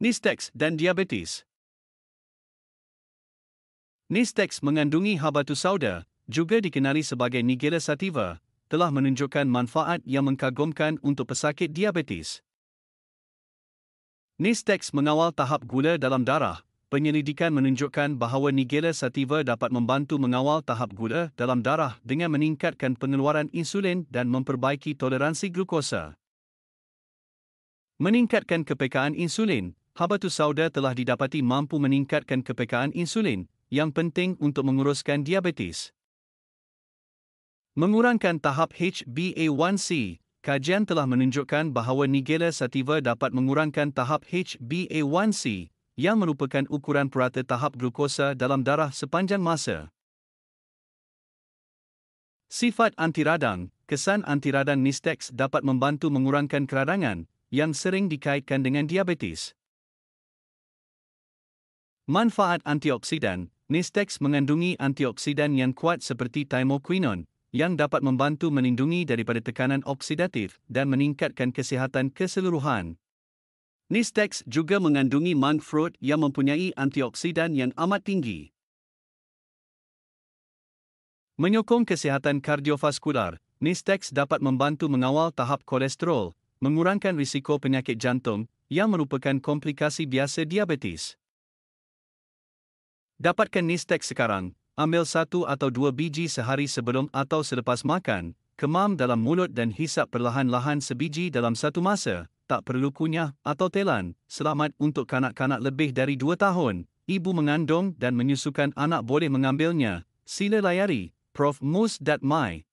Nistex dan diabetes. Nistex mengandungi habatus sauda, juga dikenali sebagai Nigella sativa, telah menunjukkan manfaat yang mengkagumkan untuk pesakit diabetes. Nistex mengawal tahap gula dalam darah. Penyelidikan menunjukkan bahawa Nigella sativa dapat membantu mengawal tahap gula dalam darah dengan meningkatkan pengeluaran insulin dan memperbaiki toleransi glukosa. Meningkatkan kepekaan insulin. Habatus sauda telah didapati mampu meningkatkan kepekaan insulin, yang penting untuk menguruskan diabetes. Mengurangkan tahap HbA1c. Kajian telah menunjukkan bahawa Nigella sativa dapat mengurangkan tahap HbA1c, yang merupakan ukuran purata tahap glukosa dalam darah sepanjang masa. Sifat antiradang. Kesan antiradang Nistex dapat membantu mengurangkan keradangan, yang sering dikaitkan dengan diabetes. Manfaat antioksidan. Nistex mengandungi antioksidan yang kuat seperti thymoquinone, yang dapat membantu melindungi daripada tekanan oksidatif dan meningkatkan kesihatan keseluruhan. Nistex juga mengandungi monk fruit yang mempunyai antioksidan yang amat tinggi. Menyokong kesihatan kardiovaskular. Nistex dapat membantu mengawal tahap kolesterol, mengurangkan risiko penyakit jantung, yang merupakan komplikasi biasa diabetes. Dapatkan Nistex sekarang. Ambil 1 atau 2 biji sehari sebelum atau selepas makan, kemam dalam mulut dan hisap perlahan-lahan sebiji dalam satu masa, tak perlu kunyah atau telan. Selamat untuk kanak-kanak lebih dari 2 tahun. Ibu mengandung dan menyusukan anak boleh mengambilnya. Sila layari profmus.my